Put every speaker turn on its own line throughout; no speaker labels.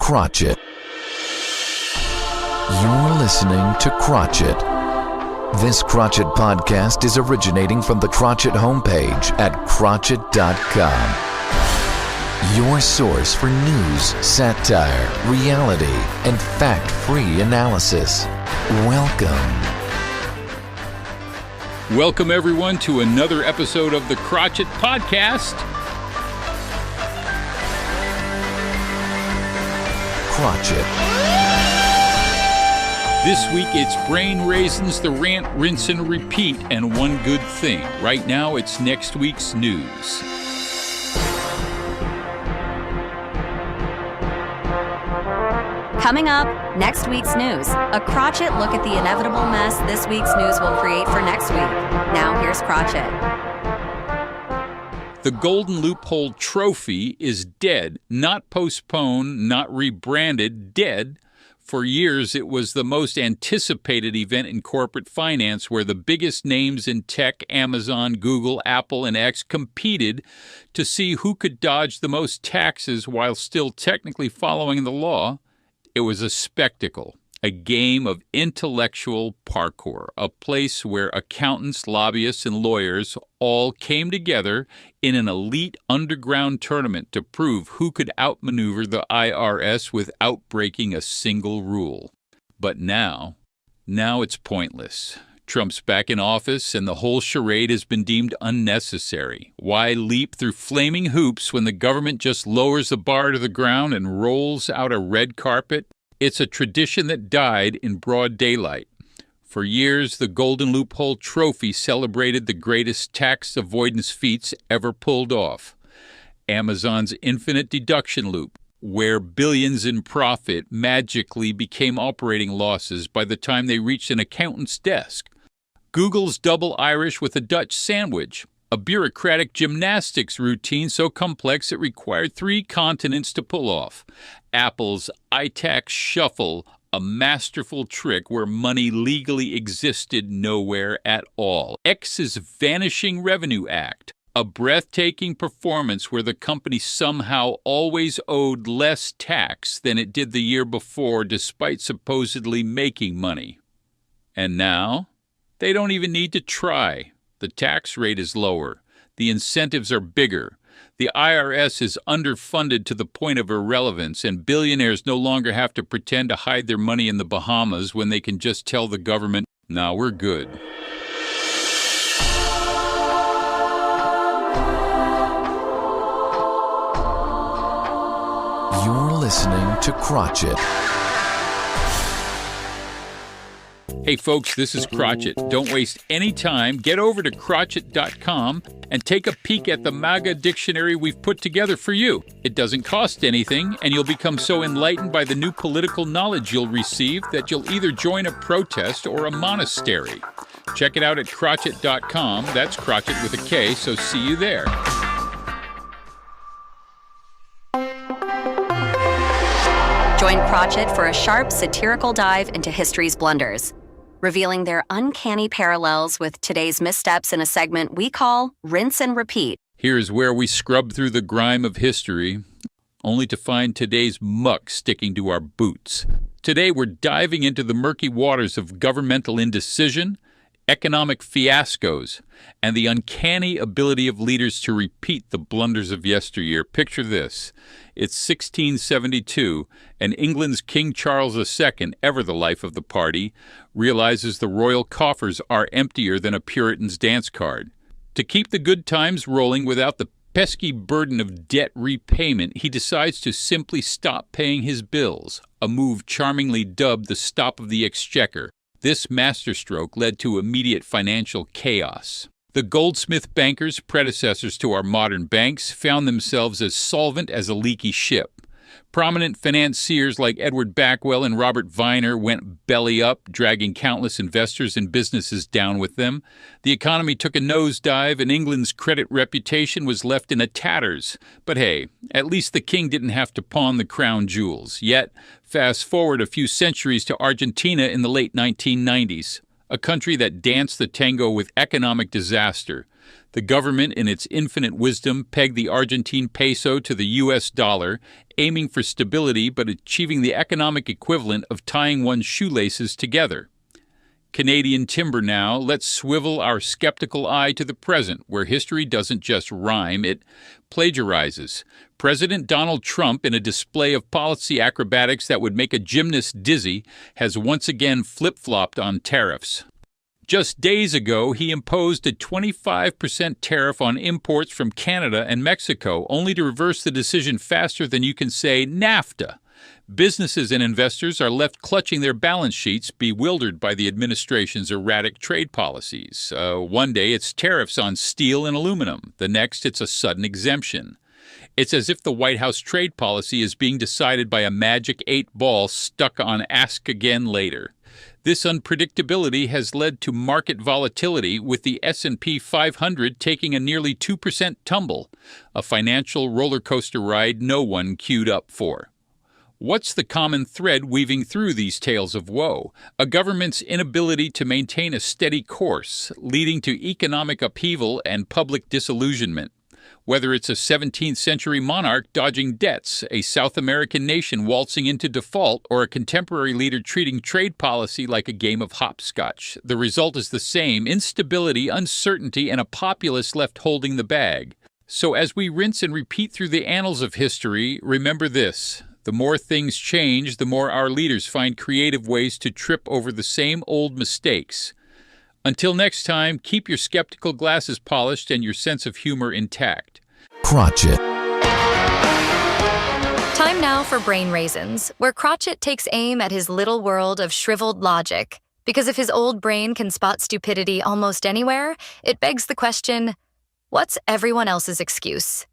Krotchett. You're listening to Krotchett. This Krotchett podcast is originating from the Krotchett homepage at Krotchett.com. Your source for news, satire, reality, and fact-free analysis.
Welcome, everyone, to another episode of the Krotchett Podcast.
Krotchett.
This week, it's Brain Raisons, the rant, rinse, and repeat, and one good thing. Right now, it's next week's news.
Coming up, next week's news. A Krotchett look at the inevitable mess this week's news will create for next week. Now here's Krotchett.
The Golden Loophole Trophy is dead, not postponed, not rebranded, dead. For years, it was the most anticipated event in corporate finance where the biggest names in tech, Amazon, Google, Apple, and X competed to see who could dodge the most taxes while still technically following the law. It was a spectacle, a game of intellectual parkour, a place where accountants, lobbyists, and lawyers all came together in an elite underground tournament to prove who could outmaneuver the IRS without breaking a single rule. But now it's pointless. Trump's back in office, and the whole charade has been deemed unnecessary. Why leap through flaming hoops when the government just lowers the bar to the ground and rolls out a red carpet? It's a tradition that died in broad daylight. For years, the Golden Loophole Trophy celebrated the greatest tax avoidance feats ever pulled off. Amazon's infinite deduction loop, where billions in profit magically became operating losses by the time they reached an accountant's desk. Google's double Irish with a Dutch sandwich, a bureaucratic gymnastics routine so complex it required 3 continents to pull off. Apple's iTax shuffle, a masterful trick where money legally existed nowhere at all. X's Vanishing Revenue Act, a breathtaking performance where the company somehow always owed less tax than it did the year before despite supposedly making money. And now, they don't even need to try. The tax rate is lower. The incentives are bigger. The IRS is underfunded to the point of irrelevance, and billionaires no longer have to pretend to hide their money in the Bahamas when they can just tell the government, "Nah, we're good."
You're listening to Krotchett.
Hey folks, this is Krotchett. Don't waste any time. Get over to Krotchett.com and take a peek at the MAGA dictionary we've put together for you. It doesn't cost anything, and you'll become so enlightened by the new political knowledge you'll receive that you'll either join a protest or a monastery. Check it out at Krotchett.com. That's Krotchett with a K, so see you there.
Join Krotchett for a sharp, satirical dive into history's blunders, revealing their uncanny parallels with today's missteps in a segment we call Rinse and Repeat.
Here's where we scrub through the grime of history, only to find today's muck sticking to our boots. Today, we're diving into the murky waters of governmental indecision, economic fiascos, and the uncanny ability of leaders to repeat the blunders of yesteryear. Picture this. It's 1672, and England's King Charles II, ever the life of the party, realizes the royal coffers are emptier than a Puritan's dance card. To keep the good times rolling without the pesky burden of debt repayment, he decides to simply stop paying his bills, a move charmingly dubbed the Stop of the Exchequer. This masterstroke led to immediate financial chaos. The goldsmith bankers, predecessors to our modern banks, found themselves as solvent as a leaky ship. Prominent financiers like Edward Backwell and Robert Viner went belly up, dragging countless investors and businesses down with them. The economy took a nosedive, and England's credit reputation was left in a tatters. But hey, at least the king didn't have to pawn the crown jewels. Yet, fast forward a few centuries to Argentina in the late 1990s. A country that danced the tango with economic disaster. The government, in its infinite wisdom, pegged the Argentine peso to the U.S. dollar, aiming for stability but achieving the economic equivalent of tying one's shoelaces together. Canadian timber now, let's swivel our skeptical eye to the present, where history doesn't just rhyme, it plagiarizes. President Donald Trump, in a display of policy acrobatics that would make a gymnast dizzy, has once again flip-flopped on tariffs. Just days ago, he imposed a 25% tariff on imports from Canada and Mexico, only to reverse the decision faster than you can say NAFTA. Businesses and investors are left clutching their balance sheets, bewildered by the administration's erratic trade policies. One day it's tariffs on steel and aluminum. The next it's a sudden exemption. It's as if the White House trade policy is being decided by a magic 8-ball stuck on Ask Again Later. This unpredictability has led to market volatility, with the S&P 500 taking a nearly 2% tumble, a financial roller coaster ride no one queued up for. What's the common thread weaving through these tales of woe? A government's inability to maintain a steady course, leading to economic upheaval and public disillusionment. Whether it's a 17th century monarch dodging debts, a South American nation waltzing into default, or a contemporary leader treating trade policy like a game of hopscotch, the result is the same: instability, uncertainty, and a populace left holding the bag. So as we rinse and repeat through the annals of history, remember this: the more things change, the more our leaders find creative ways to trip over the same old mistakes. Until next time, keep your skeptical glasses polished and your sense of humor intact.
Krotchett.
Time now for Brain Raisins, where Krotchett takes aim at his little world of shriveled logic. Because if his old brain can spot stupidity almost anywhere, it begs the question, what's everyone else's excuse?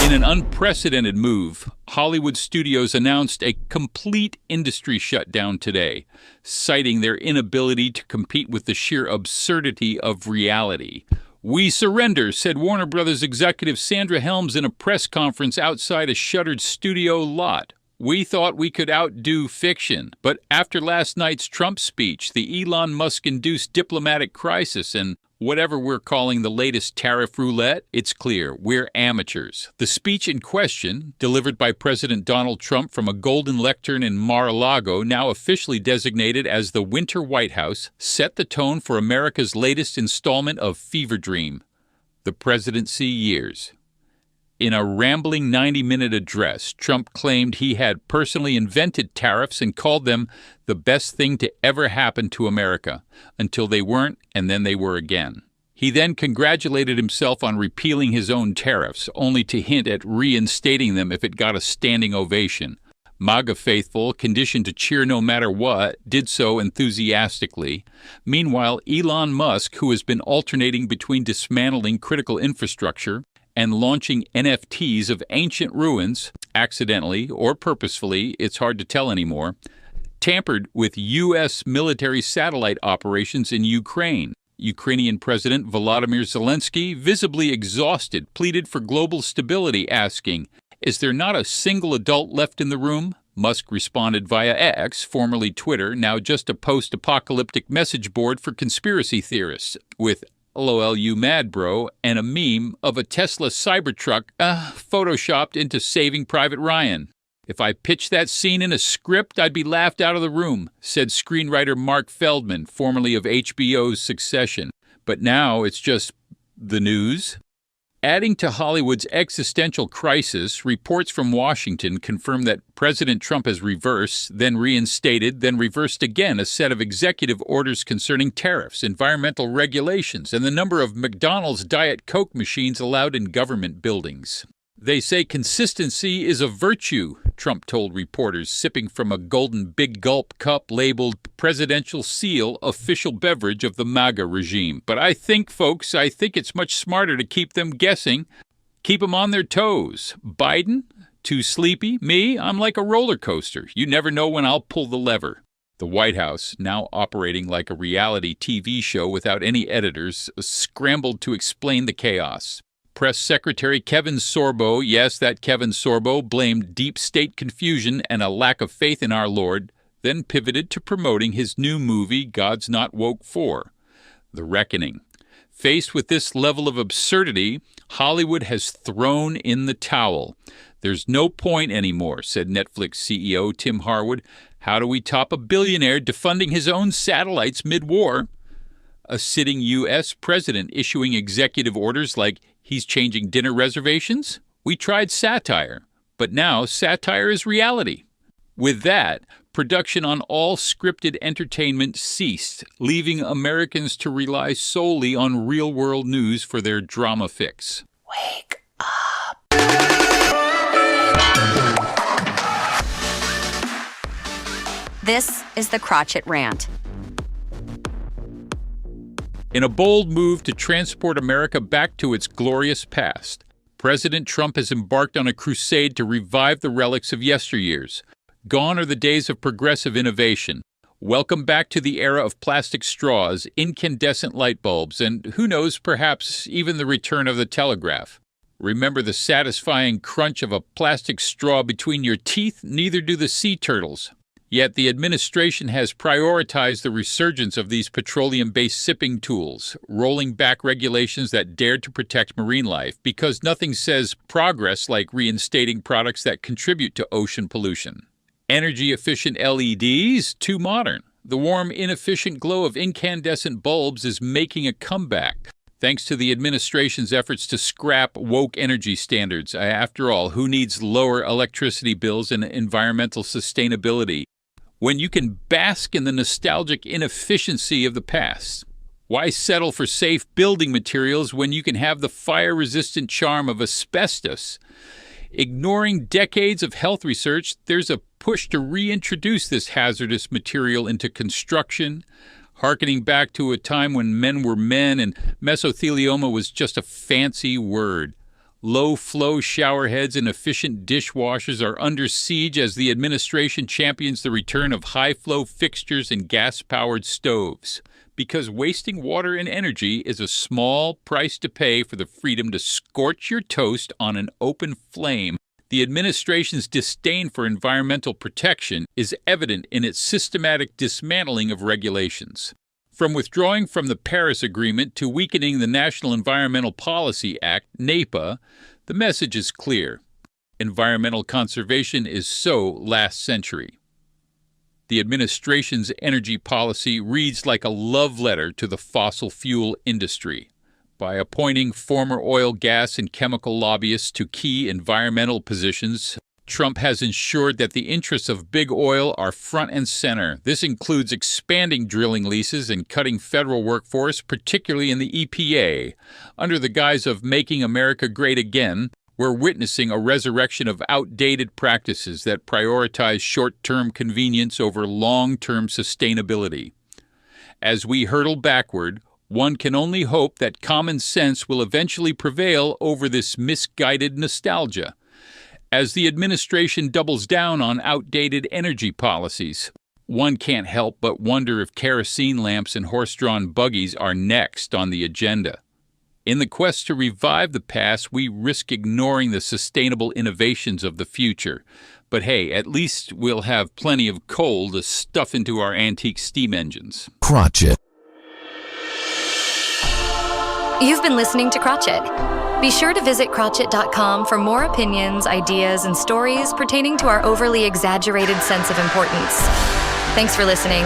In an unprecedented move, Hollywood studios announced a complete industry shutdown today, citing their inability to compete with the sheer absurdity of reality. "We surrender," said Warner Brothers executive Sandra Helms in a press conference outside a shuttered studio lot. "We thought we could outdo fiction, but after last night's Trump speech, the Elon Musk-induced diplomatic crisis, and whatever we're calling the latest tariff roulette, it's clear we're amateurs." The speech in question, delivered by President Donald Trump from a golden lectern in Mar-a-Lago, now officially designated as the Winter White House, set the tone for America's latest installment of Fever Dream, the presidency years. In a rambling 90-minute address, Trump claimed he had personally invented tariffs and called them the best thing to ever happen to America, until they weren't, and then they were again. He then congratulated himself on repealing his own tariffs, only to hint at reinstating them if it got a standing ovation. MAGA faithful, conditioned to cheer no matter what, did so enthusiastically. Meanwhile, Elon Musk, who has been alternating between dismantling critical infrastructure and launching NFTs of ancient ruins, accidentally or purposefully, it's hard to tell anymore, tampered with U.S. military satellite operations in Ukraine. Ukrainian President Volodymyr Zelensky, visibly exhausted, pleaded for global stability, asking, "Is there not a single adult left in the room?" Musk responded via X, formerly Twitter, now just a post-apocalyptic message board for conspiracy theorists, with "LOL, you mad, bro," and a meme of a Tesla Cybertruck photoshopped into Saving Private Ryan. "If I pitched that scene in a script, I'd be laughed out of the room," said screenwriter Mark Feldman, formerly of HBO's Succession. But now it's just the news. Adding to Hollywood's existential crisis, reports from Washington confirm that President Trump has reversed, then reinstated, then reversed again a set of executive orders concerning tariffs, environmental regulations, and the number of McDonald's Diet Coke machines allowed in government buildings. "They say consistency is a virtue," Trump told reporters, sipping from a golden big gulp cup labeled Presidential Seal, official beverage of the MAGA regime. "But I think it's much smarter to keep them guessing, keep them on their toes. Biden? Too sleepy? Me? I'm like a roller coaster. You never know when I'll pull the lever." The White House, now operating like a reality TV show without any editors, scrambled to explain the chaos. Press Secretary Kevin Sorbo, yes, that Kevin Sorbo, blamed deep state confusion and a lack of faith in our Lord, then pivoted to promoting his new movie, God's Not Woke 4, The Reckoning. Faced with this level of absurdity, Hollywood has thrown in the towel. There's no point anymore, said Netflix CEO Tim Harwood. How do we top a billionaire defunding his own satellites mid-war? A sitting U.S. president issuing executive orders like he's changing dinner reservations? We tried satire, but now satire is reality. With that, production on all scripted entertainment ceased, leaving Americans to rely solely on real-world news for their drama fix.
Wake up. This is the Krotchett Rant.
In a bold move to transport America back to its glorious past, President Trump has embarked on a crusade to revive the relics of yesteryears. Gone are the days of progressive innovation. Welcome back to the era of plastic straws, incandescent light bulbs, and who knows, perhaps even the return of the telegraph. Remember the satisfying crunch of a plastic straw between your teeth? Neither do the sea turtles. Yet the administration has prioritized the resurgence of these petroleum-based sipping tools, rolling back regulations that dared to protect marine life, because nothing says progress like reinstating products that contribute to ocean pollution. Energy-efficient LEDs? Too modern. The warm, inefficient glow of incandescent bulbs is making a comeback, thanks to the administration's efforts to scrap woke energy standards. After all, who needs lower electricity bills and environmental sustainability when you can bask in the nostalgic inefficiency of the past? Why settle for safe building materials when you can have the fire-resistant charm of asbestos? Ignoring decades of health research, there's a push to reintroduce this hazardous material into construction, harkening back to a time when men were men and mesothelioma was just a fancy word. Low-flow showerheads and efficient dishwashers are under siege as the administration champions the return of high-flow fixtures and gas-powered stoves. Because wasting water and energy is a small price to pay for the freedom to scorch your toast on an open flame, the administration's disdain for environmental protection is evident in its systematic dismantling of regulations. From withdrawing from the Paris Agreement to weakening the National Environmental Policy Act, NEPA, the message is clear. Environmental conservation is so last century. The administration's energy policy reads like a love letter to the fossil fuel industry. By appointing former oil, gas, and chemical lobbyists to key environmental positions, Trump has ensured that the interests of big oil are front and center. This includes expanding drilling leases and cutting federal workforce, particularly in the EPA. Under the guise of making America great again, we're witnessing a resurrection of outdated practices that prioritize short-term convenience over long-term sustainability. As we hurtle backward, one can only hope that common sense will eventually prevail over this misguided nostalgia. As the administration doubles down on outdated energy policies, one can't help but wonder if kerosene lamps and horse-drawn buggies are next on the agenda. In the quest to revive the past, we risk ignoring the sustainable innovations of the future. But hey, at least we'll have plenty of coal to stuff into our antique steam engines.
Krotchett.
You've been listening to Krotchett. Be sure to visit Krotchett.com for more opinions, ideas, and stories pertaining to our overly exaggerated sense of importance. Thanks for listening.